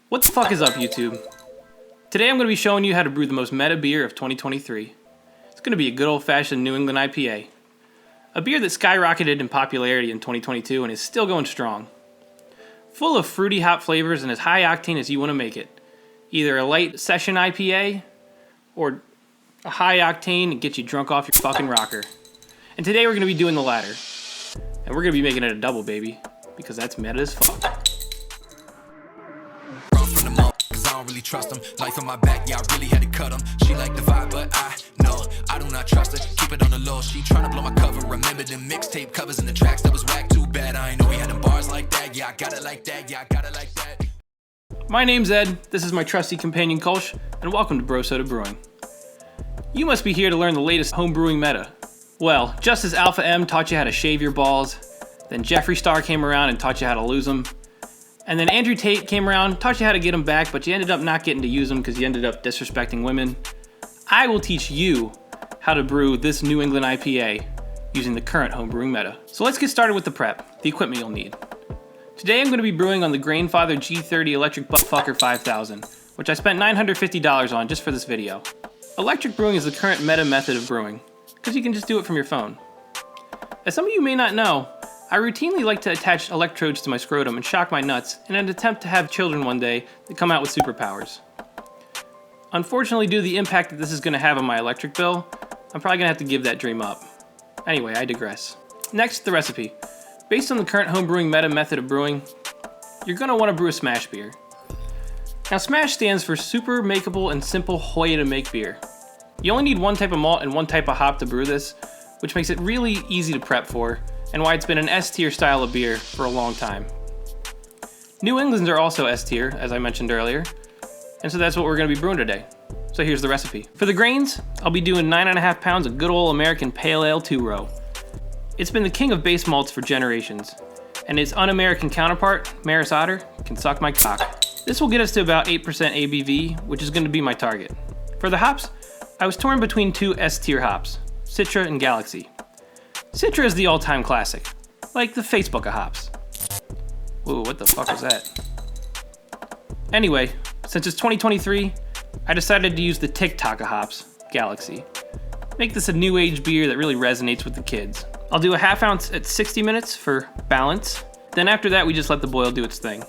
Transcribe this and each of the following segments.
What the fuck is up, YouTube? Today I'm going to be showing you how to brew the most meta beer of 2023. It's going to be a good old-fashioned New England IPA. A beer that skyrocketed in popularity in 2022 and is still going strong. Full of fruity hop flavors and as high octane as you want to make it. Either a light session IPA or a high octane and get you drunk off your fucking rocker. And today we're going to be doing the latter. And we're going to be making it a double, baby. Because that's meta as fuck. Really trust him. Life on my back, yeah, I really had to cut him. She like the vibe, but I do not trust her. Keep it on the low, she tryna blow my cover. Remember them mixtape covers and the tracks that was whack. Too bad, I ain't know we had them bars like that. Yeah, I got it like that. Yeah, I got it like that. My name's Ed, this is my trusty companion Kolsch, and welcome to Bro Soda Brewing. You must be here to learn the latest homebrewing meta. Well, just as Alpha M taught you how to shave your balls, then Jeffree Star came around and taught you how to lose them. And then Andrew Tate came around, taught you how to get them back, but you ended up not getting to use them because you ended up disrespecting women. I will teach you how to brew this New England IPA using the current homebrewing meta. So let's get started with the prep, the equipment you'll need. Today I'm going to be brewing on the Grainfather G30 Electric Buttfucker 5000, which I spent $950 on just for this video. Electric brewing is the current meta method of brewing, because you can just do it from your phone. As some of you may not know, I routinely like to attach electrodes to my scrotum and shock my nuts in an attempt to have children one day that come out with superpowers. Unfortunately, due to the impact that this is going to have on my electric bill, I'm probably going to have to give that dream up. Anyway, I digress. Next, the recipe. Based on the current homebrewing meta method of brewing, you're going to want to brew a smash beer. Now, smash stands for super makeable and simple way to make beer. You only need one type of malt and one type of hop to brew this, which makes it really easy to prep for, and why it's been an S-tier style of beer for a long time. New Englands are also S-tier, as I mentioned earlier, and so that's what we're going to be brewing today. So here's the recipe. For the grains, I'll be doing 9.5 pounds of good old American Pale Ale 2-row. It's been the king of base malts for generations, and its un-American counterpart, Maris Otter, can suck my cock. This will get us to about 8% ABV, which is going to be my target. For the hops, I was torn between two S-tier hops, Citra and Galaxy. Citra is the all-time classic, like the Facebook of hops. Whoa, what the fuck was that? Anyway, since it's 2023, I decided to use the TikTok of hops, Galaxy. Make this a new age beer that really resonates with the kids. I'll do a half ounce at 60 minutes for balance. Then after that, we just let the boil do its thing.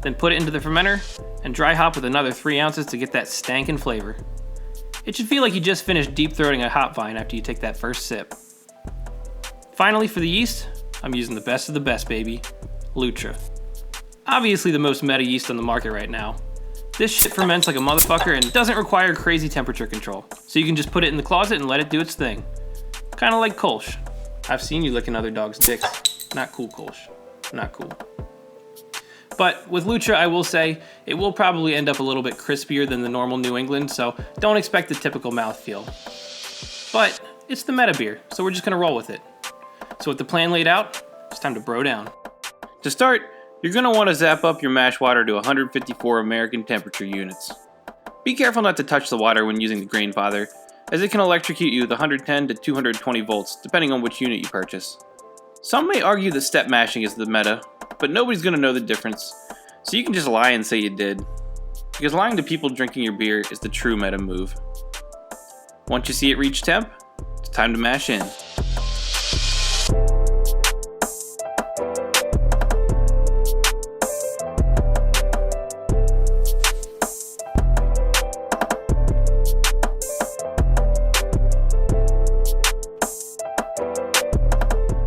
Then put it into the fermenter and dry hop with another 3 ounces to get that stankin' flavor. It should feel like you just finished deep throating a hop vine after you take that first sip. Finally, for the yeast, I'm using the best of the best, baby, Lutra. Obviously the most meta yeast on the market right now. This shit ferments like a motherfucker and doesn't require crazy temperature control, so you can just put it in the closet and let it do its thing. Kinda like Kolsch. I've seen you licking other dogs' dicks. Not cool, Kolsch. Not cool. But with Lutra, I will say, it will probably end up a little bit crispier than the normal New England, so don't expect the typical mouthfeel. But it's the meta beer, so we're just gonna roll with it. So with the plan laid out, it's time to bro down. To start, you're going to want to zap up your mash water to 154 American temperature units. Be careful not to touch the water when using the Grainfather, as it can electrocute you with 110 to 220 volts depending on which unit you purchase. Some may argue that step mashing is the meta, but nobody's going to know the difference, so you can just lie and say you did. Because lying to people drinking your beer is the true meta move. Once you see it reach temp, it's time to mash in.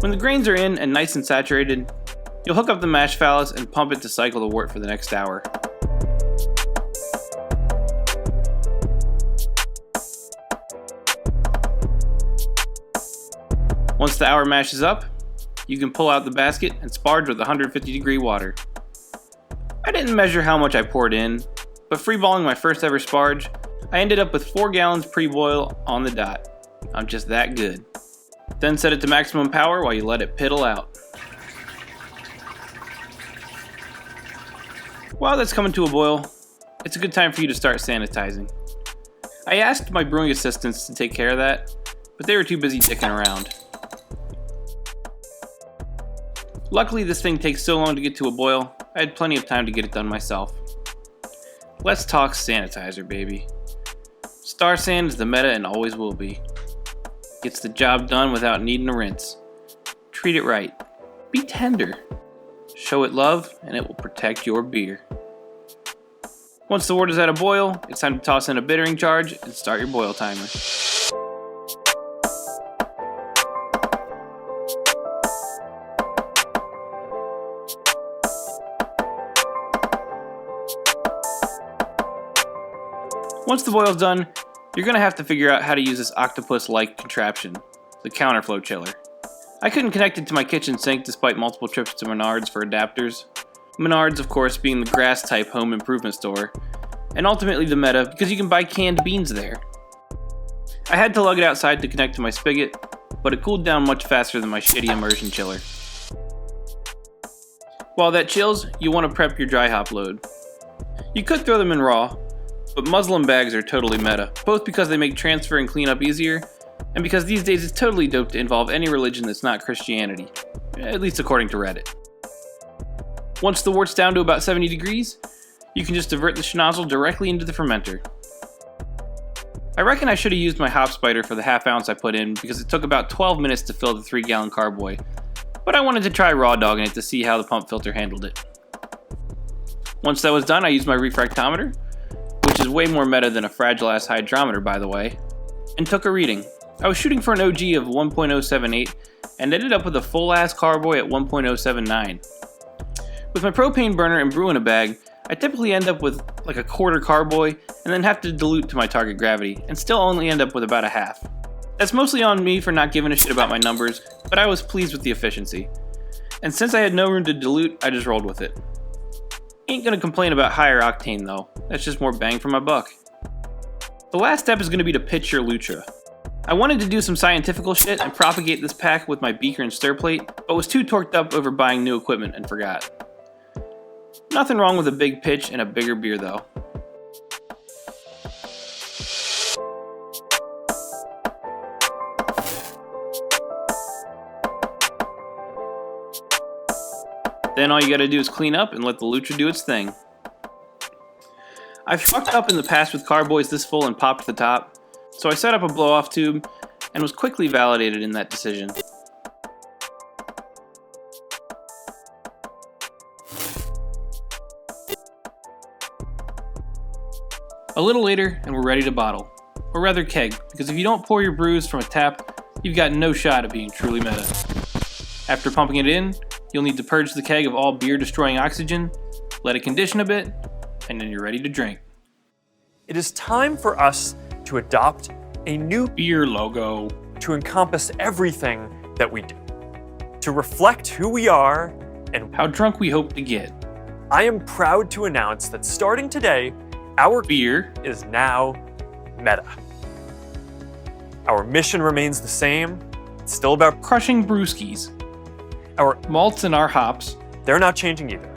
When the grains are in and nice and saturated, you'll hook up the mash phallus and pump it to cycle the wort for the next hour. Once the hour mashes up, you can pull out the basket and sparge with 150-degree water. I didn't measure how much I poured in, but freeballing my first ever sparge, I ended up with 4 gallons pre-boil on the dot. I'm just that good. Then set it to maximum power while you let it piddle out. While that's coming to a boil, it's a good time for you to start sanitizing. I asked my brewing assistants to take care of that, but they were too busy dicking around. Luckily, this thing takes so long to get to a boil, I had plenty of time to get it done myself. let's talk sanitizer, baby. Star San is the meta and always will be. Gets the job done without needing a rinse. Treat it right. Be tender. Show it love, and it will protect your beer. Once the water's at a boil, it's time to toss in a bittering charge and start your boil timer. Once the boil's done, you're going to have to figure out how to use this octopus-like contraption, the counterflow chiller. I couldn't connect it to my kitchen sink despite multiple trips to Menards for adapters. Menards, of course, being the grass-type home improvement store, and ultimately the meta because you can buy canned beans there. I had to lug it outside to connect to my spigot, but it cooled down much faster than my shitty immersion chiller. While that chills, you want to prep your dry hop load. You could throw them in raw, but muslin bags are totally meta, both because they make transfer and cleanup easier, and because these days it's totally dope to involve any religion that's not Christianity, at least according to Reddit. Once the wort's down to about 70 degrees, you can just divert the schnozzle directly into the fermenter. I reckon I should have used my hop spider for the half ounce I put in because it took about 12 minutes to fill the 3-gallon carboy, but I wanted to try raw dogging it to see how the pump filter handled it. Once that was done, I used my refractometer, which is way more meta than a fragile-ass hydrometer, by the way, and took a reading. I was shooting for an OG of 1.078 and ended up with a full-ass carboy at 1.079. With my propane burner and brew in a bag, I typically end up with like a quarter carboy and then have to dilute to my target gravity, and still only end up with about a half. That's mostly on me for not giving a shit about my numbers, but I was pleased with the efficiency. And since I had no room to dilute, I just rolled with it. Ain't gonna complain about higher octane though, that's just more bang for my buck. The last step is gonna be to pitch your Lutra. I wanted to do some scientifical shit and propagate this pack with my beaker and stir plate, but was too torqued up over buying new equipment and forgot. Nothing wrong with a big pitch and a bigger beer though. Then all you gotta do is clean up and let the Lutra do its thing. I've fucked up in the past with carboys this full and popped the top, so I set up a blow-off tube and was quickly validated in that decision. A little later and we're ready to bottle, or rather keg, because if you don't pour your brews from a tap, you've got no shot at being truly meta. After pumping it in, you'll need to purge the keg of all beer-destroying oxygen, let it condition a bit, and then you're ready to drink. It is time for us to adopt a new Beer logo to encompass everything that we do, to reflect who we are and how drunk we hope to get. I am proud to announce that starting today, our Beer is now meta. Our mission remains the same. It's still about crushing brewskis. our Malts and our hops. They're not changing either.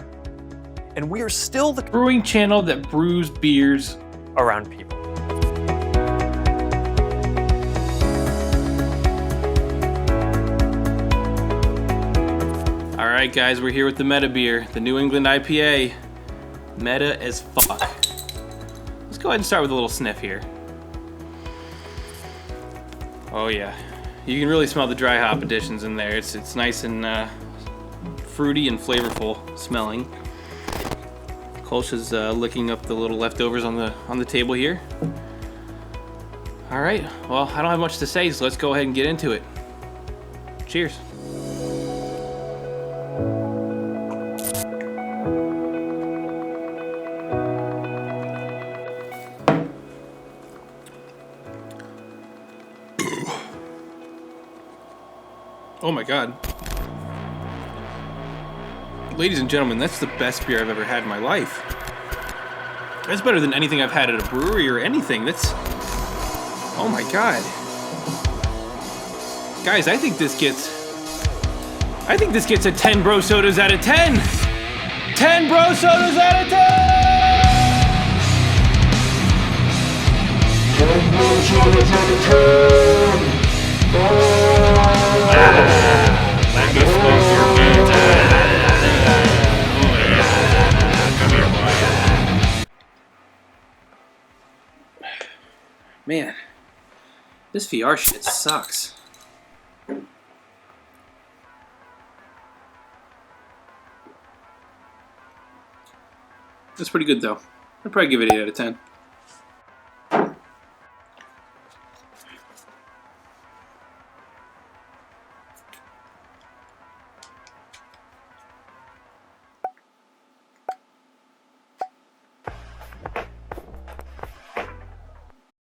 And we are still the Brewing channel that brews beers around people. Alright guys, we're here with the Meta beer, the New England IPA. Meta as fuck. Let's go ahead and start with a little sniff here. Oh yeah, you can really smell the dry hop additions in there. It's nice and fruity and flavorful smelling. Kolsch is licking up the little leftovers on the table here. All right, well, I don't have much to say, so let's go ahead and get into it. Cheers. Oh my God. Ladies and gentlemen, that's the best beer I've ever had in my life. That's better than anything I've had at a brewery or anything. That's... Oh my God. Guys, I think this gets a 10 Bro Sodas out of 10! 10 Bro Sodas out of 10! 10 Bro Sodas out of 10! Let me smoke your pizza. Man, this VR shit sucks. That's pretty good though. I'd probably give it 8 out of 10.